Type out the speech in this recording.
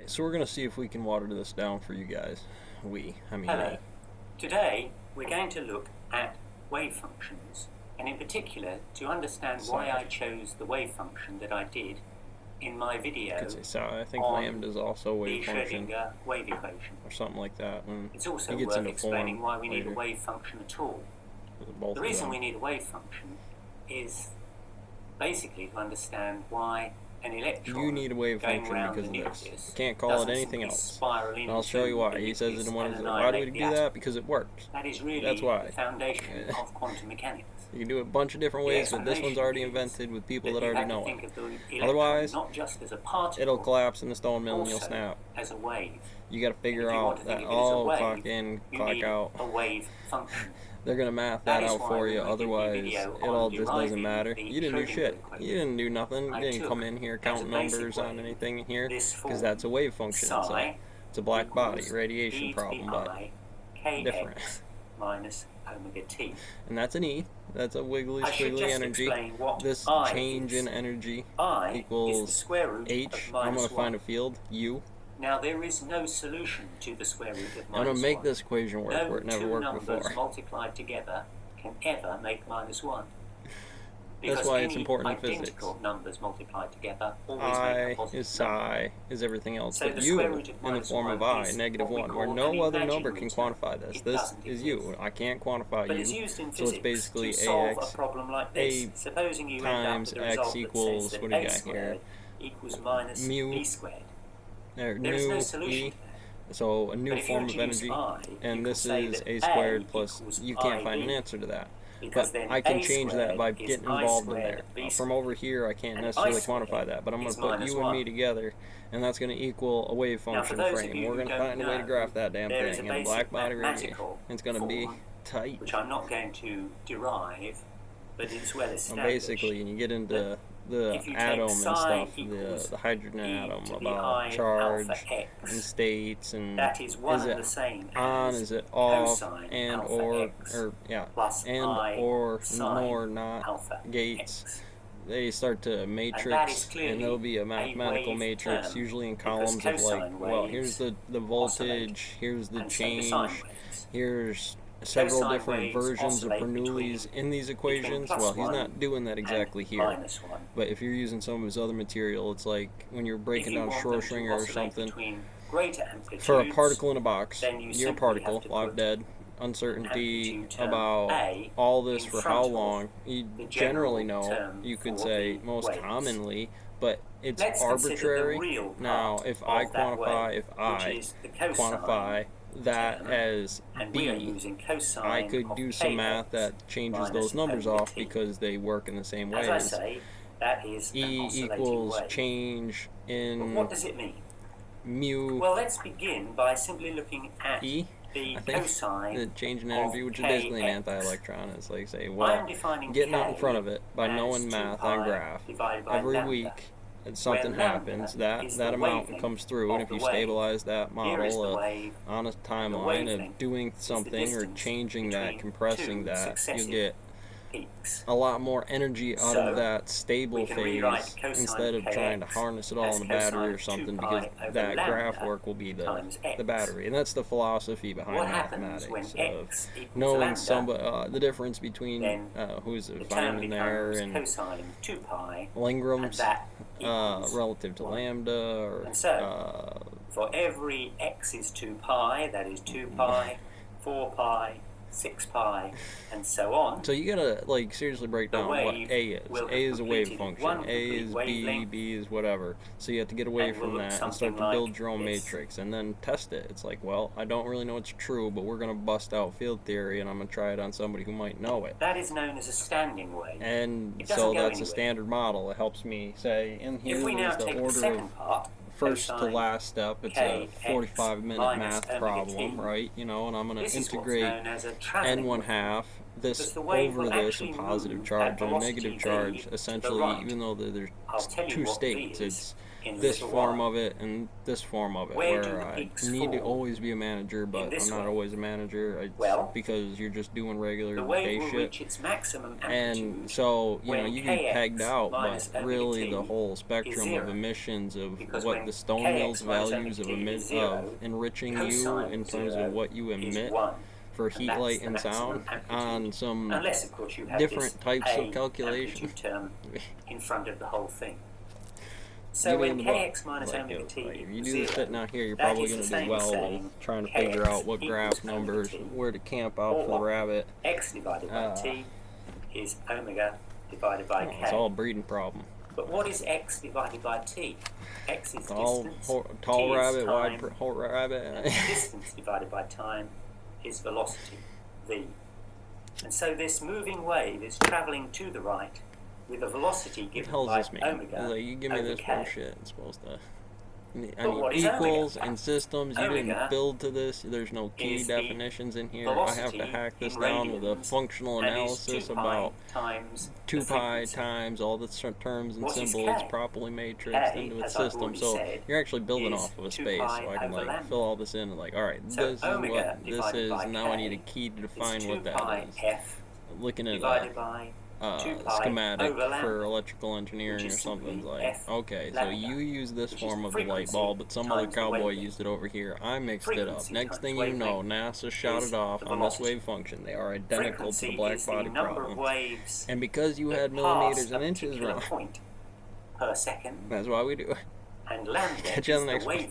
So we're going to see if we can water this down for you guys. Hello. Today we're going to look at wave functions, and in particular to understand why I chose the wave function that I did in my video I think lambda is also a wave the function. Schrödinger wave equation. Or something like that. It's also worth explaining why we need a wave function at all. The reason we need a wave function is basically to understand why an electron you need a wave function because of this. You can't call it anything else. And I'll show you why. He says it in one of his. Why do we do that? Because it works. That is really That's why. the foundation of quantum mechanics. You can do it a bunch of different ways, but this one's already invented with people that already know it. Otherwise, not just as a particle, it'll collapse in the stone mill and you'll snap. As a wave. You got to figure out that clock in, clock out. A wave function. They're gonna math that out for you. Otherwise, it all just doesn't matter. You didn't do shit. You didn't do nothing. You didn't come in here count numbers on anything in here because that's a wave function. It's a black body radiation problem, but different. Minus omega t. And that's an E. That's a wiggly squiggly energy. This change in energy equals H. I'm gonna find a field U. Now there is no solution to the square root of minus 1. I'm going to make this equation work where it never worked before. No two numbers multiplied together can ever make minus 1. That's why it's important in physics. Identical numbers multiplied together always make a positive is psi, is everything else. So but U in the form of I, -1, where no other number can quantify this. This is U. I can't quantify U. So it's basically AX times X equals, what do you got here? Equals minus mu B squared. There is no solution. So a new form of energy, and this is a squared plus, you can't find an answer to that. But I can change that by getting involved in there. From over here, I can't necessarily quantify that, but I'm going to put you and me together, and that's going to equal a wave function frame. We're going to find a way to graph that damn thing in black body radiation. It's going to be tight. Which I'm not going to derive, but it's well established. Basically, and you get into the atom and stuff, the hydrogen atom, about charge and states, and is it on, is it off, and or nor not gates. They start to matrix, and there'll be a mathematical matrix, usually in columns of like, well, here's the voltage, here's the change, here's several different versions of Bernoulli's in these equations. Well, he's not doing that exactly here, but if you're using some of his other material, it's like when you're breaking down Schrödinger or something, for a particle in a box, your particle, live dead, uncertainty about all this for how long, you generally know, you could say most commonly, but it's arbitrary. Now, if I quantify that as B, I could do some math that changes those numbers off because they work in the same ways. E equals change in what does it mean? Mu. Well, let's begin by simply looking at E. the I think cosine the change in energy, which is basically an anti-electron, is like say, well, I'm defining getting out in K front of it by knowing as math 2 on pi graph. divided by Every lambda, week, something where lambda happens, is that the amount wavelength comes through, and of if you the wave. stabilize that Here is the model wave. on a The timeline wavelength of doing is the something or distance changing that, between compressing two that, you successive get peaks. a lot more energy out So, of that stable we can phase rewrite cosine instead of trying to kx harness it all as in a battery or cosine something, 2 because pi over that graph lambda work will be times the x. battery, and that's the philosophy behind What happens mathematics when of x equals knowing lambda? the difference between Then who's the term finding there becomes and cosine 2 pi, and Langram's that equals relative to 1. lambda, or And so, for every x is 2 pi, that is 2 pi, 4 pi, 6 pi, and so on. so you gotta like seriously break down what wave A is. will A is a wave completed function. one A complete is B, wavelength, B is whatever. So you have to get away and will from look that and something start to like build your own this. matrix and then test it. It's like, well, I don't really know it's true, but we're gonna bust out field theory and I'm gonna try it on somebody who might know it. That is known as a standing wave. And It doesn't so go that's a anywhere. standard model. It helps me say, in here If we now is the take the order of second part, first to cosine last step. It's a kx 45-minute minus math omega problem, t. right? You know, and I'm going This to is what's integrate known as a travelling n1 wave. half Because this the wave over will this, a actually positive move charge at and a velocity negative v charge, to the essentially, right. even though there's I'll tell you two what v states. is It's this form of it and this form of it, where I need to always be a manager, but I'm not always a manager, because you're just doing regular day shit. And so, you know, you get pegged out by really the whole spectrum of emissions of what the stone mill's values of enriching you in terms of what you emit for heat, light, and sound on some different types of calculation. In front of the whole thing. So when kx minus omega t if you do this sitting out here, you're probably going to do well trying to figure out what graph numbers, where to camp out for the rabbit. X divided by t is omega divided by k. It's all a breeding problem. But what is x divided by t? X is distance, tall rabbit, wide rabbit. Distance divided by time is velocity, v. And so this moving wave is travelling to the right with a velocity given by omega. Like, you give me this bullshit. It's supposed to. I need equals and systems. You didn't build to this. There's no key definitions in here. I have to hack this down with a functional analysis about 2 pi times all the terms and symbols properly matrixed into a system. So you're actually building off of a space. So I can like fill all this in and like, all right, this is what this is. Now I need a key to define what that is. Looking at schematic for electrical engineering or something, like, okay, so you use this form of the light bulb, but some other cowboy used it over here. I mixed it up. Next thing you know, NASA shouted off on this wave function. They are identical to the black body problem. And because you had millimeters and inches wrong, per second, that's why we do it. And lambda catch you on the next one.